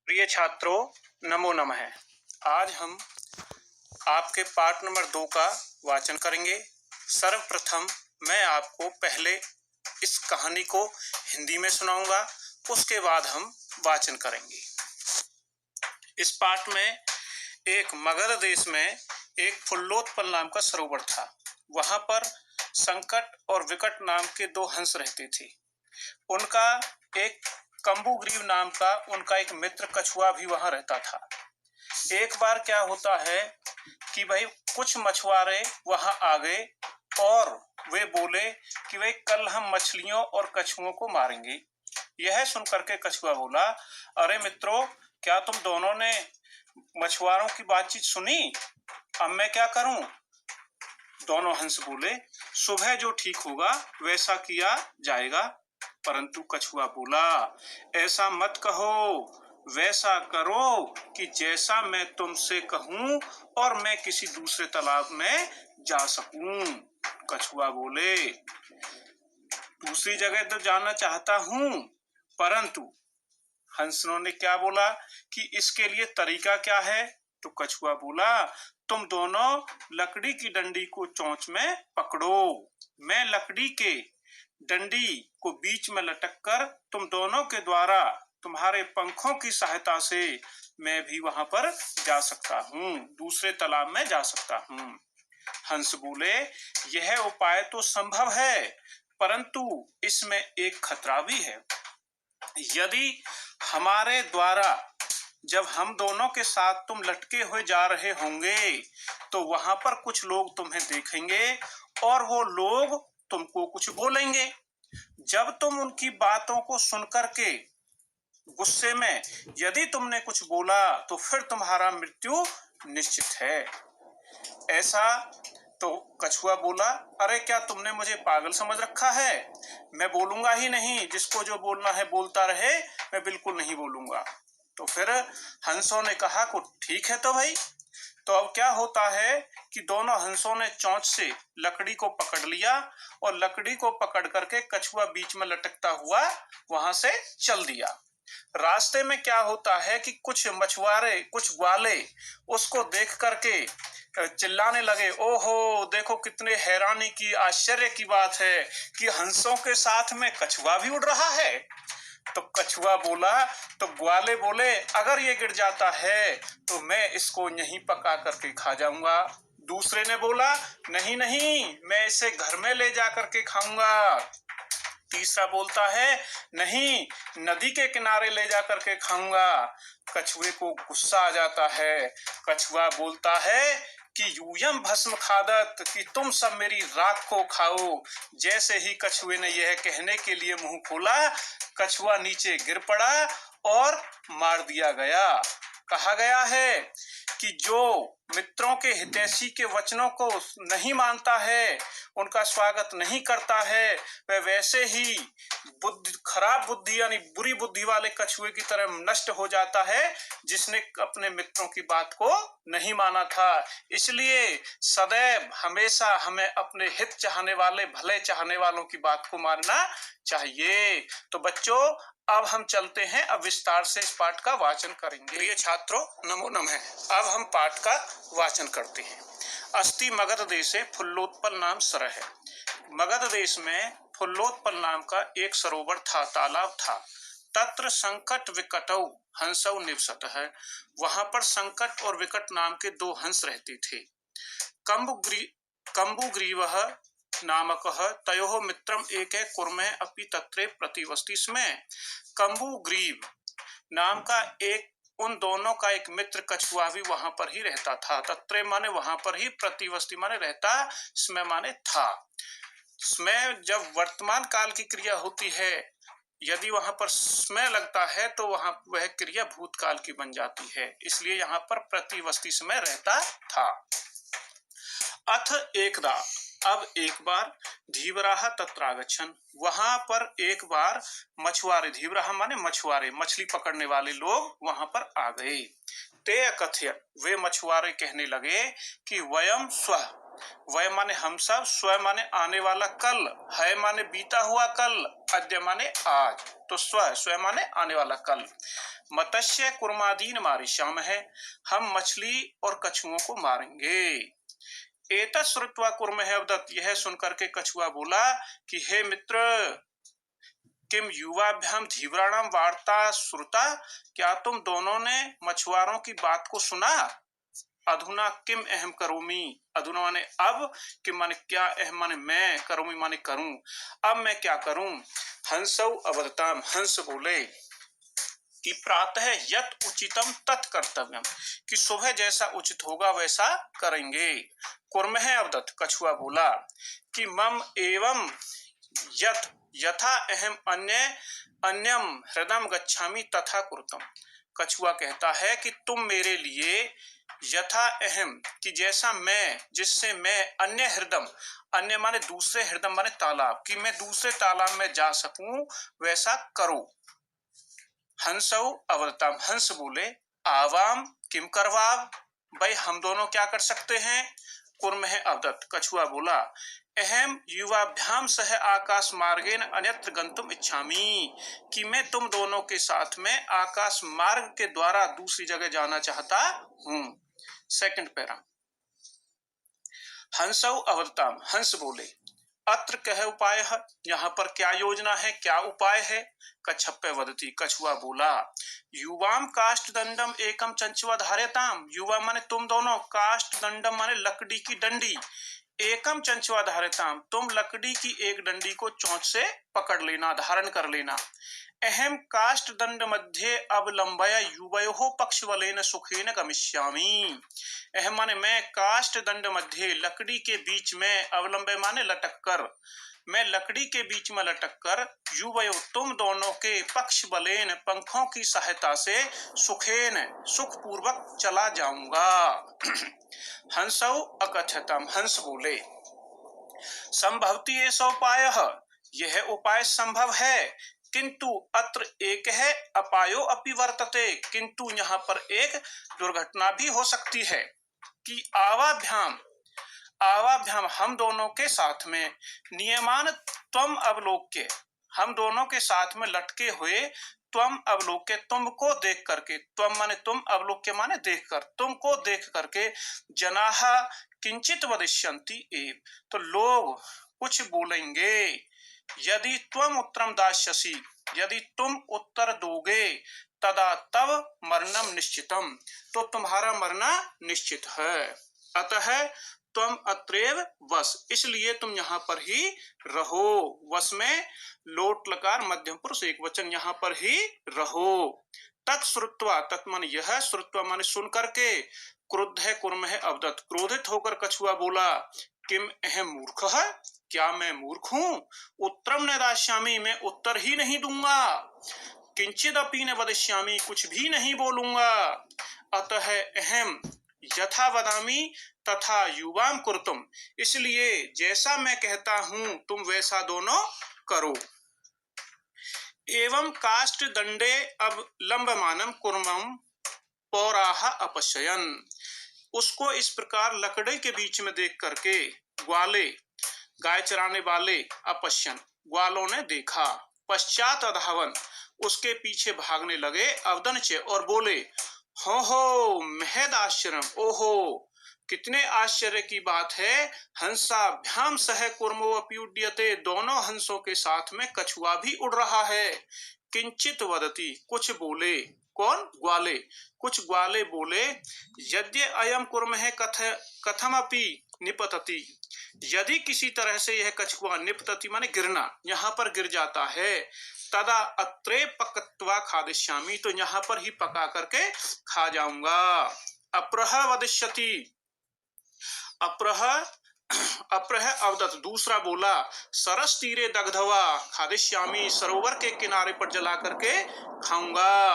प्रिय छात्रों, नमो नमः। आज हम आपके पाठ नंबर 2 का वाचन करेंगे। सर्वप्रथम मैं आपको पहले इस कहानी को हिंदी में सुनाऊंगा, उसके बाद हम वाचन करेंगे। इस पाठ में एक मगध देश में एक फुल्लोत्पल नाम का सरोवर था। वहां पर संकट और विकट नाम के 2 हंस रहते थे। उनका एक कंबुग्रीव नाम का उनका एक मित्र कछुआ भी वहां रहता था। एक बार क्या होता है कि भाई कुछ मछुआरे वहां आ गए और वे बोले कि भाई कल हम मछलियों और कछुओं को मारेंगे। यह सुनकर के कछुआ बोला, अरे मित्रों, क्या तुम दोनों ने मछुआरों की बातचीत सुनी? अब मैं क्या करूं? दोनों हंस बोले, सुबह जो ठीक होगा वैसा किया जाएगा। परंतु कछुआ बोला, ऐसा मत कहो, वैसा करो कि जैसा मैं तुमसे कहूं और मैं किसी दूसरे तालाब में जा सकूं। कछुआ बोले, दूसरी जगह तो जाना चाहता हूं, परंतु हंसों ने क्या बोला कि इसके लिए तरीका क्या है? तो कछुआ बोला, तुम दोनों लकड़ी की डंडी को चोंच में पकड़ो। मैं लकड़ी के डंडी को बीच में लटक कर तुम दोनों के द्वारा तुम्हारे पंखों की सहायता से मैं भी वहां पर जा सकता हूँ, दूसरे तालाब में जा सकता हूँ। हंस बोले, यह उपाय तो संभव है, परंतु इसमें एक खतरा भी है। यदि हमारे द्वारा जब हम दोनों के साथ तुम लटके हुए जा रहे होंगे तो वहां पर कुछ लोग तुम्हें देखेंगे और वो लोग तुमको कुछ बोलेंगे। जब तुम उनकी बातों को सुनकर के गुस्से में यदि तुमने कुछ बोला तो फिर तुम्हारा मृत्यु निश्चित है। ऐसा तो कछुआ बोला, अरे क्या तुमने मुझे पागल समझ रखा है? मैं बोलूंगा ही नहीं, जिसको जो बोलना है बोलता रहे, मैं बिल्कुल नहीं बोलूंगा। तो फिर हंसों ने कहा को ठीक है तो भाई। तो अब क्या होता है कि दोनों हंसों ने चोंच से लकड़ी को पकड़ लिया और लकड़ी को पकड़ करके कछुआ बीच में लटकता हुआ वहां से चल दिया। रास्ते में क्या होता है कि कुछ मछुआरे, कुछ ग्वाले उसको देख करके चिल्लाने लगे, ओहो देखो कितने हैरानी की, आश्चर्य की बात है कि हंसों के साथ में कछुआ भी उड़ रहा है। तो कछुआ बोला, तो ग्वाले बोले, अगर ये गिर जाता है तो मैं इसको यहीं पका करके खा जाऊंगा। दूसरे ने बोला, नहीं नहीं, मैं इसे घर में ले जा करके खाऊंगा। तीसरा बोलता है, नहीं, नदी के किनारे ले जा करके खाऊंगा। कछुए को गुस्सा आ जाता है। कछुआ बोलता है कि यूयम भस्म खादत, कि तुम सब मेरी राख को खाओ। जैसे ही कछुए ने यह कहने के लिए मुंह खोला, कछुआ नीचे गिर पड़ा और मार दिया गया। कहा गया है कि जो मित्रों के हितैषी के वचनों को नहीं मानता है, उनका स्वागत नहीं करता है, वह वैसे ही खराब बुद्धि यानी बुरी बुद्धि वाले कछुए की तरह नष्ट हो जाता है, जिसने अपने मित्रों की बात को नहीं माना था। इसलिए सदैव हमेशा हमें अपने हित चाहने वाले, भले चाहने वालों की बात को मानना चाहिए। तो बच्चों, अब हम चलते हैं, अब विस्तार से इस पाठ का वाचन करेंगे। प्रिय छात्रों, नमो नमः। अब हम पाठ का वाचन करते हैं। अस्ति मगध देशे फुल्लोत्पल नाम सरः है। मगध देश में फुल्लोत्पल नाम का एक सरोवर था, तालाब था। तत्र संकट विकटौ हंसौ निवसतः। वहां पर संकट और विकट नाम के 2 हंस रहते थे। कंबुग्रीवः नामकः तयोः मित्रम एके कुर्मः अपि तत्रे प्रतिवसति स्म। कंबुग्रीव नाम का एक, उन दोनों का एक मित्र कछुआ भी वहां पर ही रहता था। तत्रे माने वहां पर ही, प्रतिवसति माने रहता, स्म माने था। स्म जब वर्तमान काल की क्रिया होती है, यदि वहां पर स्म लगता है तो वहां वह क्रिया भूतकाल की बन जाती है, इसलिए यहाँ पर प्रतिवसति समय रहता था। अथ एकदा, अब एक बार, धीवराः तत्रागच्छन्, वहां पर एक बार मछुआरे, धीवराः माने मछुआरे, मछली पकड़ने वाले लोग वहां पर आ गए। ते अकथयन्, वे मछुआरे कहने लगे कि वयम स्वः, वय माने हम सब, स्व माने आने वाला कल, है माने बीता हुआ कल, अद्य माने आज, तो स्व माने आने वाला कल। मत्स्य कुर्मादीन मारिष्याम है, हम मछली और कछुओं को मारेंगे। एतत् श्रुत्वा कुर्मः अवदत्, यह सुनकर के कछुआ बोला कि हे मित्र, किम युवाभ्याम धीवराणाम वार्ता श्रुता, क्या तुम दोनों ने मछुआरों की बात को सुना? अधुना किम अहम करोमी, अधुना माने अब, किम माने क्या, अहम माने मैं, करोमी माने करूं, अब मैं क्या करूं। हंसौ अवदताम, हंस बोले कि प्रातः यत उचितम तत् कर्तव्यम, कि सुबह जैसा उचित होगा वैसा करेंगे। कुर्मः अवदत्, कछुआ बोला कि मम एवं यत यथा अहम अन्यम हृदम गच्छामि तथा कुरुतम। कछुआ कहता है कि तुम मेरे लिए यथा अहम, कि जैसा मैं, जिससे मैं अन्य हृदम, अन्य माने दूसरे, हृदम माने तालाब, कि मैं दूसरे तालाब में जा सकूं वैसा करो। हंसौ अवदताम, हंस बोले आवाम किम करवाव, भाई हम दोनों क्या कर सकते हैं। कुर्मः अवदत्, कछुआ बोला अहम युवाभ्याम सह आकाश मार्गेन अन्यत्र गंतुम इच्छामि, कि मैं तुम दोनों के साथ में आकाश मार्ग के द्वारा दूसरी जगह जाना चाहता हूं। Second para. हंसौ अवदताम, हंस बोले अत्र कह उपाय, यहाँ पर क्या योजना है, क्या उपाय है। कच्छप्पे वदति, कछुआ बोला युवाम काष्ठ दंडम एकम चंचुआ धार्यताम, युवा माने तुम दोनों, काष्ठ दंडम माने लकड़ी की डंडी, एकम चंचुआ धार्यताम, तुम लकड़ी की एक डंडी को चोंच से पकड़ लेना, धारण कर लेना। अहम काष्ठ दंड मध्ये अवलंबया युवयोः पक्षबलेन सुखेन गमिष्यामि, अहम माने मैं, काष्ठ दंड मध्य लकड़ी के बीच में, अवलंबे माने लटक कर, मैं लकड़ी के बीच में लटक कर, युवयो तुम दोनों के, पक्ष बलेन पंखों की सहायता से, सुखेन सुख पूर्वक चला जाऊंगा। हंसौ अकथतम, हंस बोले संभवती ऐसा उपाय, यह उपाय संभव है, किंतु अत्र एक है अपायो अपि वर्तते, किंतु यहाँ पर एक दुर्घटना भी हो सकती है कि आवाभ्याम हम दोनों के साथ में, नियमान त्वम अवलोक्य, हम दोनों के साथ में लटके हुए, त्वम अवलोक्य तुमको देख करके, त्वम माने तुम, अवलोक्य माने देख कर, तुमको देख करके, जनाः किंचित वदिष्यन्ति एव, तो लोग कुछ बोलेंगे, यदि त्वम उत्तरम दास्यसि, यदि तुम उत्तर दोगे, तदा तव मरणम निश्चितम, तो तुम्हारा मरना निश्चित है। अतः तुम अत्रैव वस, इसलिए तुम यहाँ पर ही रहो, वस में लोट लकार मध्यम पुरुष एक वचन, यहाँ पर ही रहो। तत्श्रुत्वा, तत् माने यह, श्रुत्वा माने सुन करके, क्रुद्ध कुर्मः अवदत्, क्रोधित होकर कछुआ बोला किम अहम मूर्ख है, क्या मैं मूर्ख हूं, उत्तरम न दास्यामि, मैं उत्तर ही नहीं दूंगा, किंचिदपि न वदिष्यामि, कुछ भी नहीं बोलूंगा, अतः अहम यथा वदामि तथा युवाम कुरुतुम, इसलिए जैसा मैं कहता हूं तुम वैसा दोनों करो। एवं काष्ठ दंडे अब लंबमानम कुर्मम पौराह अपश्यन, उसको इस प्रकार लकड़ी के बीच में देख करके ग्वाले, गाय चराने वाले, अपश्यन ग्वालों ने देखा, पश्चात अधावन, उसके पीछे भागने लगे, अवदनच और बोले हो महद आश्चर्यम, ओहो कितने आश्चर्य की बात है, हंसाभ्याम सह कुर्मो अपि उड्यते, दोनों हंसों के साथ में कछुआ भी उड़ रहा है। किंचित वदति, कुछ बोले, कौन, ग्वाले, कुछ ग्वाले बोले यद्य अयम कुर्मः कथमपि निपतति, यदि किसी तरह से यह कछुआ, निपतति माने गिरना, यहाँ पर गिर जाता है, तदा अत्रे पकत्वा खादिष्यामि, तो यहाँ पर ही पका करके खा जाऊंगा। अप्रह वदिष्यति, अप्रह अवदत्, दूसरा बोला सरस तीरे दग्धवा खादिष्यामि, सरोवर के किनारे पर जला करके खाऊंगा।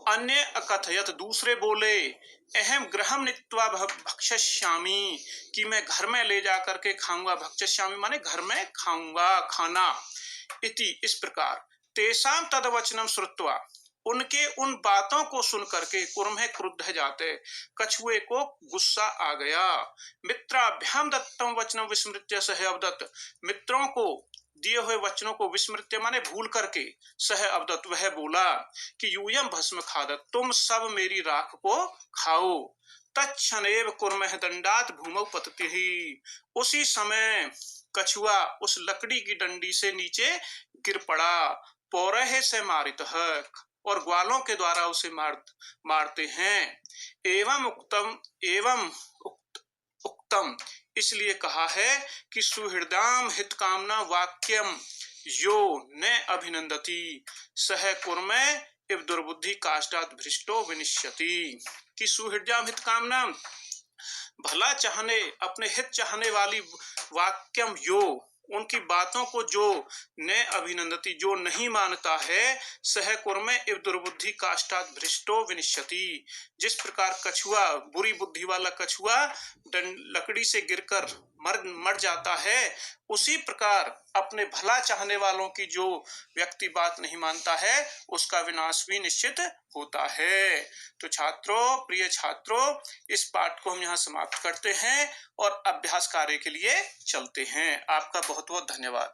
अन्य अकथयत, दूसरे बोले अहम गृहम नीत्वा भक्षष्यामि, कि मैं घर में ले जा करके खाऊंगा, भक्षष्यामि माने घर में खाऊंगा, खाना, इति इस प्रकार। तेषाम तदवचनम श्रुत्वा, उनके उन बातों को सुन करके कुर्मः क्रुद्ध जाते, कछुए को गुस्सा आ गया। मित्राभ्याम दत्तम वचनम विस्मृत्य सह अवदत्, मित्रों को दिए हुए वचनों को विस्मृत्य माने भूल करके, सह अवदत् वह बोला कि यूयम भस्म खादत, तुम सब मेरी राख को खाओ। तत्क्षणेव कुर्मः दंडात भूमौ पततिः, उसी समय कछुआ उस लकड़ी की डंडी से नीचे गिर पड़ा। पौरहे से मारितः, और ग्वालों के द्वारा उसे मारते हैं। एवं उक्तम, इसलिए कहा है कि सुहृदाम हित कामना वाक्यम यो न अभिनंदति सह कुर्मे इव दुर्बुद्धि काष्ठात् भ्रष्टो विनिश्यति। कि सुहृदाम हित कामना, भला चाहने, अपने हित चाहने वाली वाक्यम यो, उनकी बातों को जो न अभिनंदती, जो नहीं मानता है, सह कुर्मे इव दुर्बुद्धि काष्ठात् भ्रष्टो विनिश्यति, जिस प्रकार कछुआ, बुरी बुद्धि वाला कछुआ लकड़ी से गिरकर मर जाता है, उसी प्रकार अपने भला चाहने वालों की जो व्यक्ति बात नहीं मानता है, उसका विनाश भी निश्चित होता है। तो छात्रों, प्रिय छात्रों, इस पाठ को हम यहाँ समाप्त करते हैं और अभ्यास कार्य के लिए चलते हैं। आपका बहुत बहुत धन्यवाद।